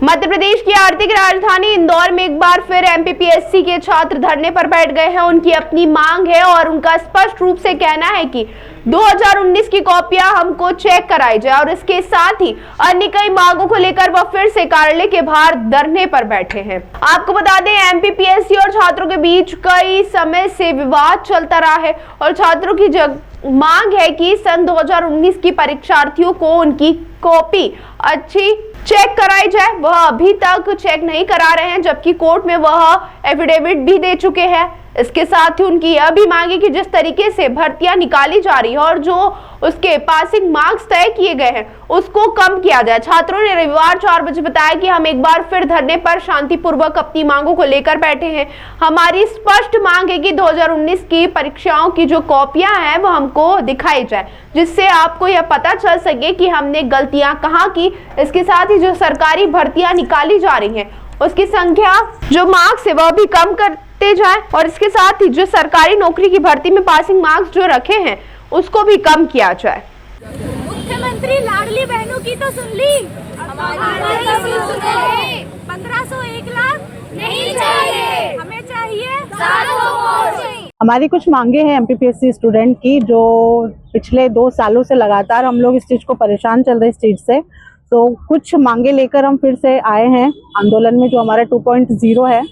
मध्य प्रदेश की आर्थिक राजधानी इंदौर में एक बार फिर एमपीपीएससी के छात्र धरने पर बैठ गए हैं। उनकी अपनी मांग है और उनका स्पष्ट रूप से कहना है कि 2019 की कॉपियां हमको चेक कराई जाए और इसके साथ ही अन्य कई मांगों को लेकर वह फिर से कार्यालय के बाहर धरने पर बैठे हैं। आपको बता दें, एमपीपीएससी और छात्रों के बीच कई समय से विवाद चलता रहा है और छात्रों की मांग है कि सन 2019 की परीक्षार्थियों को उनकी कॉपी अच्छी चेक कराई जाए। वह अभी तक चेक नहीं करा रहे हैं, जबकि कोर्ट में वह एफिडेविट भी दे चुके हैं। इसके साथ ही उनकी यह भी मांग है कि जिस तरीके से भर्तियां निकाली जा रही है और जो उसके पासिंग मार्क्स तय किए गए हैं उसको कम किया जाए। छात्रों ने रविवार 4 बजे बताया कि हम एक बार फिर धरने पर शांतिपूर्वक अपनी मांगों को लेकर बैठे हैं। हमारी स्पष्ट मांग है कि 2019 की परीक्षाओं की जो कॉपियां हैं वो हमको दिखाई जाए, जिससे आपको यह पता चल सके कि हमने गलतियां कहाँ की। इसके साथ ही जो सरकारी भर्तियां निकाली जा रही हैं उसकी संख्या, जो मार्क्स है वह भी कम करते जाए और इसके साथ ही जो सरकारी नौकरी की भर्ती में पासिंग मार्क्स जो रखे हैं उसको भी कम किया जाए। मुख्यमंत्री लाडली बहनों की तो सुन ली, हमारी 1500 1 लाख नहीं चाहिए, हमें चाहिए 700। हमारी कुछ मांगे हैं एमपीपीएससी स्टूडेंट की, जो पिछले 2 सालों से लगातार हम लोग इस चीज को परेशान चल रहे इस चीज से। तो कुछ मांगे लेकर हम फिर से आए हैं आंदोलन में, जो हमारा 2.0 है।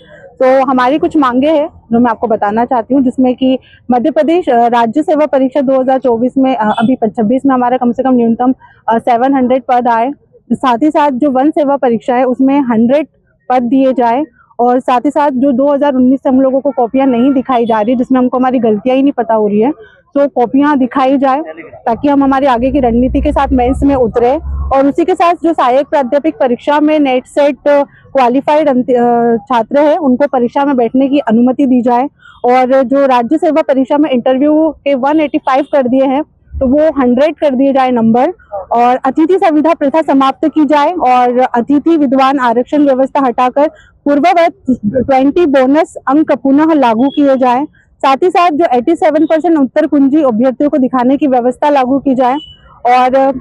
तो हमारी कुछ मांगे हैं जो मैं आपको बताना चाहती हूँ, जिसमें कि मध्य प्रदेश राज्य सेवा परीक्षा 2024 में अभी 26 में हमारा कम से कम न्यूनतम 700 पद आए। साथ ही साथ जो वन सेवा परीक्षा है उसमें 100 पद दिए जाए और साथ ही साथ जो 2019 से हम लोगों को कॉपियां नहीं दिखाई जा रही, जिसमें हमको हमारी गलतियां ही नहीं पता हो रही है, तो कॉपियां दिखाई जाए ताकि हम हमारी आगे की रणनीति के साथ मेंस में उतरे। और उसी के साथ जो सहायक प्राध्यापक परीक्षा में नेट सेट क्वालिफाइड छात्र है उनको परीक्षा में बैठने की अनुमति दी जाए। और जो राज्य सेवा परीक्षा में इंटरव्यू के 185 कर दिए हैं तो वो 100 कर दिए जाए नंबर। और अतिथि संविदा प्रथा समाप्त की जाए और अतिथि विद्वान आरक्षण व्यवस्था हटाकर पूर्ववत 20 बोनस अंक पुनः लागू किए जाए। साथ ही साथ जो 87% उत्तर कुंजी अभ्यर्थियों को दिखाने की व्यवस्था लागू की जाए। और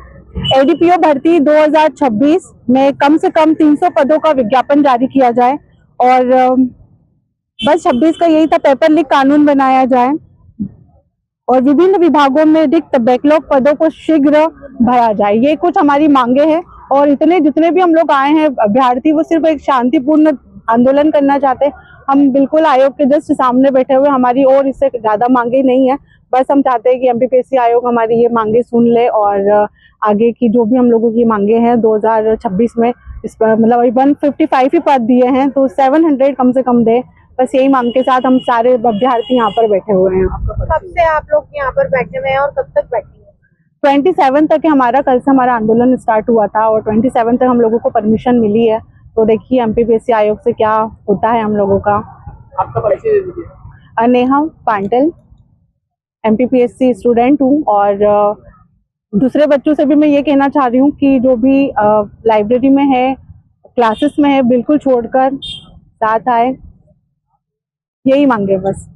एडीपीओ भर्ती 2026 में कम से कम 300 पदों का विज्ञापन जारी किया जाए। और बस 26 का यही था, पेपर लीक कानून बनाया जाए और विभिन्न विभागों में रिक्त बैकलॉग पदों को शीघ्र भरा जाए। ये कुछ हमारी मांगे हैं। और जितने भी हम लोग आए हैं अभ्यर्थी, वो सिर्फ एक शांतिपूर्ण आंदोलन करना चाहते हैं। हम बिल्कुल आयोग के जस्ट सामने बैठे हुए, हमारी और इससे ज्यादा मांगे नहीं है। बस हम चाहते हैं कि एमपीपीएससी आयोग हमारी ये मांगे सुन ले और आगे की जो भी हम लोगों की मांगे हैं 2026 में इस पर मतलब 155 ही पद दिए हैं तो 700 कम से कम दे। बस यही मांग के साथ हम सारे अभ्यर्थी यहाँ पर बैठे हुए हैं। कब से आप लोग यहाँ पर बैठे हुए हैं और कब तक बैठेंगे? 27 तक हमारा, कल से हमारा आंदोलन स्टार्ट हुआ था और 27 तक हम लोगों को परमिशन मिली है। तो देखिए एमपीपीएससी आयोग से क्या होता है हम लोगों का। आपका परिचय दे दीजिए। नेहा पांटल, एमपीपीएससी स्टूडेंट हूँ। और दूसरे बच्चों से भी मैं ये कहना चाह रही हूँ कि जो भी लाइब्रेरी में है, क्लासेस में है, बिल्कुल छोड़कर साथ आए। यही मांगे बस।